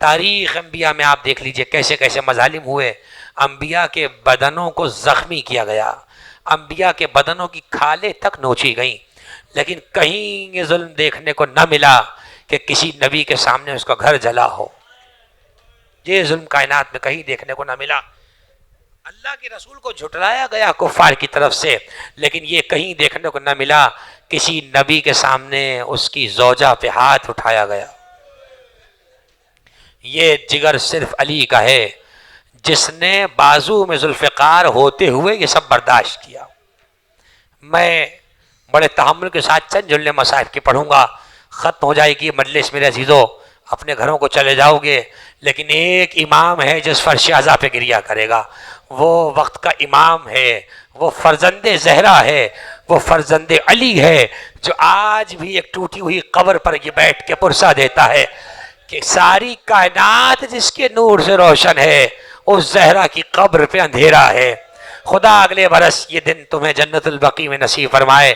تاریخ انبیاء میں آپ دیکھ لیجئے کیسے کیسے مظالم ہوئے. انبیاء کے بدنوں کو زخمی کیا گیا، انبیاء کے بدنوں کی کھالیں تک نوچی گئیں، لیکن کہیں یہ ظلم دیکھنے کو نہ ملا کہ کسی نبی کے سامنے اس کا گھر جلا ہو. یہ ظلم کائنات میں کہیں دیکھنے کو نہ ملا. اللہ کے رسول کو جھٹلایا گیا کفار کی طرف سے، لیکن یہ کہیں دیکھنے کو نہ ملا کسی نبی کے سامنے اس کی زوجہ پہ ہاتھ اٹھایا گیا. یہ جگر صرف علی کا ہے جس نے بازو میں ذوالفقار ہوتے ہوئے یہ سب برداشت کیا. میں بڑے تحمل کے ساتھ چند جملے مصائب کی پڑھوں گا، ختم ہو جائے گی مجلس میرے عزیزو، اپنے گھروں کو چلے جاؤ گے. لیکن ایک امام ہے جس فرش عزا پہ گریہ کرے گا، وہ وقت کا امام ہے، وہ فرزند زہرا ہے، وہ فرزند علی ہے، جو آج بھی ایک ٹوٹی ہوئی قبر پر یہ بیٹھ کے پرسہ دیتا ہے کہ ساری کائنات جس کے نور سے روشن ہے اس زہرا کی قبر پہ اندھیرا ہے. خدا اگلے برس یہ دن تمہیں جنت البقیع میں نصیب فرمائے.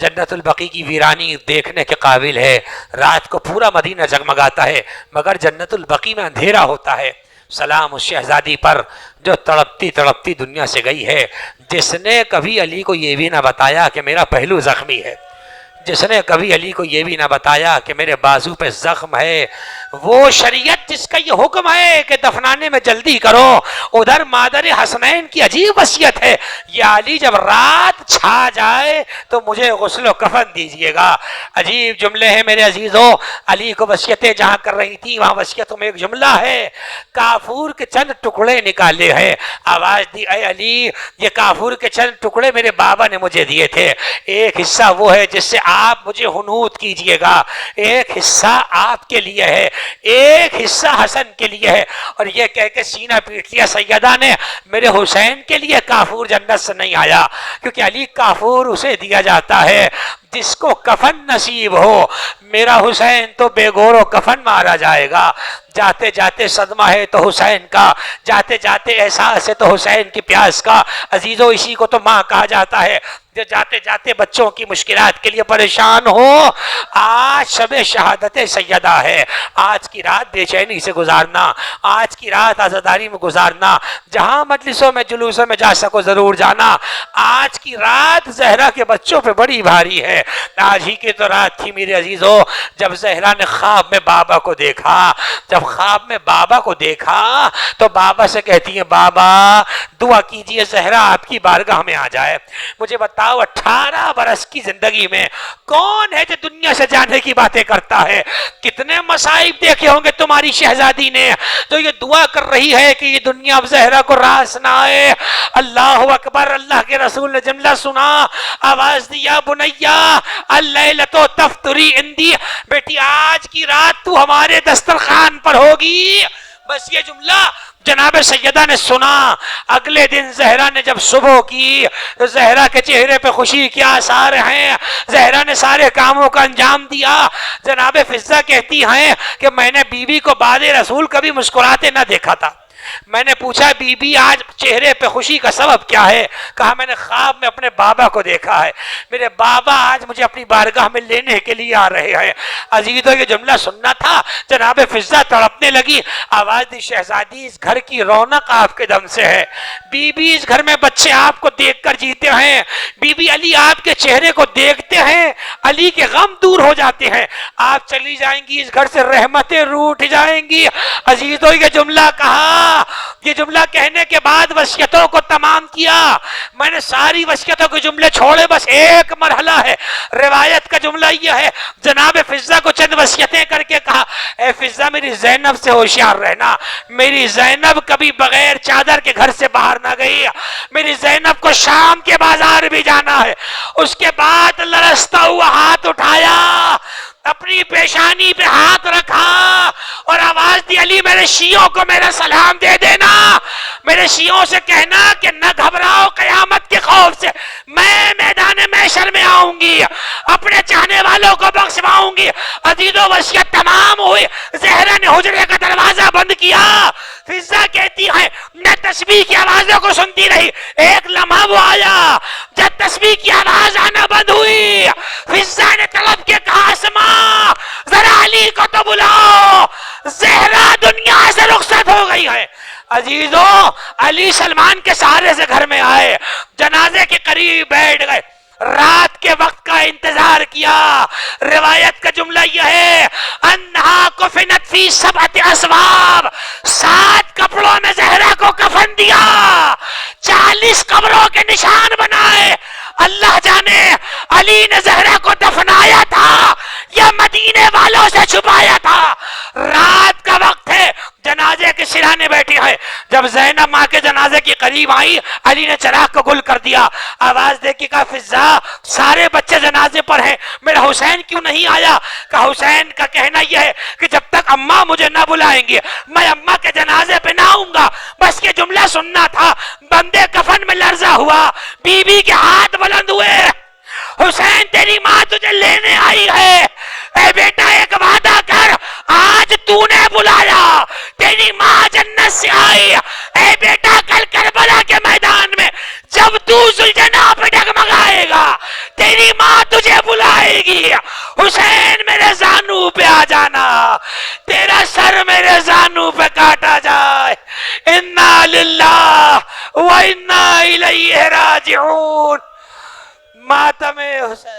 جنت البقیع کی ویرانی دیکھنے کے قابل ہے. رات کو پورا مدینہ جگمگاتا ہے مگر جنت البقیع میں اندھیرا ہوتا ہے. سلام اس شہزادی پر جو تڑپتی تڑپتی دنیا سے گئی ہے، جس نے کبھی علی کو یہ بھی نہ بتایا کہ میرا پہلو زخمی ہے، جس نے کبھی علی کو یہ بھی نہ بتایا کہ میرے بازو پہ زخم ہے، وہ شریعت جس کا یہ حکم ہے کہ دفنانے میں جلدی کرو، ادھر مادر حسنین کی عجیب وصیت ہے، یا علی جب رات چھا جائے تو مجھے غسل و کفن دیجئے گا۔ عجیب جملے ہیں میرے عزیزوں، علی کو وصیتیں جہاں کر رہی تھی وہاں وصیتوں میں ایک جملہ ہے، کافور کے چند ٹکڑے نکالے ہیں، آواز دی اے علی یہ کافور کے چند ٹکڑے میرے بابا نے مجھے دیے تھے، ایک حصہ وہ ہے جس سے آپ مجھے حنوط کیجئے گا، ایک حصہ آپ کے لیے ہے، ایک حصہ حسن کے لیے ہے، اور یہ کہہ کے سینہ پیٹ لیا سیدہ نے، میرے حسین کے لیے کافور جنت سے نہیں آیا، کیونکہ علی کافور اسے دیا جاتا ہے جس کو کفن نصیب ہو، میرا حسین تو بے گور و کفن مارا جائے گا، جاتے جاتے صدمہ ہے تو حسین کا، جاتے جاتے احساس ہے تو حسین کی پیاس کا، عزیزو اسی کو تو ماں کہا جاتا ہے، جو جاتے جاتے بچوں کی مشکلات کے لیے پریشان ہو۔ آج شب شہادت سیدہ ہے، آج کی رات بے چینی سے گزارنا، آج کی رات عزاداری میں گزارنا، جہاں مجلسوں میں جلوسوں میں جا سکو ضرور جانا، آج کی رات زہرا کے بچوں پہ بڑی بھاری ہے، آج ہی کی تو رات تھی میرے عزیزو جب زہرا نے خواب میں بابا کو دیکھا، جب خواب میں بابا کو دیکھا تو بابا سے کہتی ہیں بابا دعا کیجئے زہرا آپ کی بارگاہ میں آ جائے، مجھے بتاؤ 18 برس کی زندگی میں کون ہے جو دنیا سے جانے کی باتیں کرتا ہے، کتنے مصائب دیکھے ہوں گے تمہاری شہزادی نے جو یہ دعا کر رہی ہے کہ یہ دنیا اب زہرا کو راس نہ آئے۔ اللہ اکبر، اللہ کے رسول نے جملہ سنا، آواز دیا بنیا اللیلۃ تفطری عندی، بیٹی آج کی رات تو ہمارے دسترخوان پر ہوگی، بس یہ جملہ جناب سیدہ نے سنا۔ اگلے دن زہرا نے جب صبح کی تو زہرا کے چہرے پہ خوشی کے آثار ہیں، زہرا نے سارے کاموں کا انجام دیا۔ جناب فضہ کہتی ہیں کہ میں نے بی بی کو بعد رسول کبھی مسکراتے نہ دیکھا تھا، میں نے پوچھا بی بی آج چہرے پہ خوشی کا سبب کیا ہے، کہا میں نے خواب میں اپنے بابا کو دیکھا ہے، میرے بابا آج مجھے اپنی بارگاہ میں لینے کے لیے آ رہے ہیں۔ عزیزو یہ جملہ سننا تھا، جناب فضہ تڑپنے لگی، آواز دی شہزادی اس گھر کی رونق آپ کے دم سے ہے، بی بی اس گھر میں بچے آپ کو دیکھ کر جیتے ہیں، بی بی علی آپ کے چہرے کو دیکھتے ہیں علی کے غم دور ہو جاتے ہیں، آپ چلی جائیں گی اس گھر سے رحمتیں روٹ جائیں گی۔ عزیزو یہ جملہ کہا، یہ جملہ کہنے کے بعد وصیتوں کو تمام کیا، میں نے ساری وصیتوں کے جملے چھوڑے، بس ایک مرحلہ ہے، روایت کا جملہ یہ ہے جناب فضہ کو چند وصیتیں کر کے کہا اے فضہ میری زینب سے ہوشیار رہنا، میری زینب کبھی بغیر چادر کے گھر سے باہر نہ گئی، میری زینب کو شام کے بازار بھی جانا ہے۔ اس کے بعد لرزتا ہوا ہاتھ اٹھایا، اپنی پیشانی پہ ہاتھ رکھا اور آواز دی علی میرے شیعوں کو میرا سلام دے دینا، میرے شیعوں سے کہنا کہ نہ گھبراؤ قیامت کے خوف سے، میں میدان محشر میں آؤں گی، اپنے چاہنے والوں کو بخشواؤں گی۔ عزیزو وصیت تمام ہوئی، زہرا نے حجرے کا دروازہ بند کیا، فضہ کہتی ہے میں تسبیح کی آوازوں کو سنتی رہی، ایک لمحہ وہ آیا جب تسبیح کی آواز آنا بند ہوئی، فضہ نے طلب کے کہا اسماء ذرا علی کو تو بلاؤ، زہرا دنیا سے رخصت ہو گئی ہے۔ عزیزو علی سلمان کے سہارے سے گھر میں آئے، جنازے کے قریب بیٹھ گئے، رات کے وقت کا انتظار کیا۔ روایت کا جملہ یہ ہے انہا کفنت فی 7 اسواب، 7 کپڑوں میں زہرا کو کفن دیا، 40 قبروں کے نشان بنائے۔ اللہ جانے علی نے زہرا کو دفنایا تھا یا مدینے والوں سے چھپایا تھا۔ رات کا وقت ہے، جنازے کے سرانے بیٹھی ہے، جب زینب ماں کے جنازے کے قریب آئی علی نے چراغ کو گل کر دیا، آواز دے کے کہا فضہ سارے بچے جنازے پر ہیں، میرا حسین کیوں نہیں آیا؟ کہا حسین کا کہنا یہ ہے کہ جب تک اماں مجھے نہ بلائیں گے میں اماں کے جنازے پہ نہ آؤں گا۔ بس یہ جملہ سننا تھا، بندے کفن میں لرزا ہوا، بی بی کے ہاتھ بلند ہوئے، حسین تیری ماں تجھے لینے آئی ہے، اے بیٹا ایک وعدہ کر، آج تو نے بلایا، تیری ماں جنت سے آئی، اے بیٹا کل کربلا کے میدان میں جب تو ذوالجناح پہ ڈگمگائے گا تیری ماں تجھے بلائے گی، حسین میرے زانو پہ آ جانا، تیرا سر میرے زانو پہ کاٹا جائے. انا للہ و انا الیہ راجعون. ماتم حسین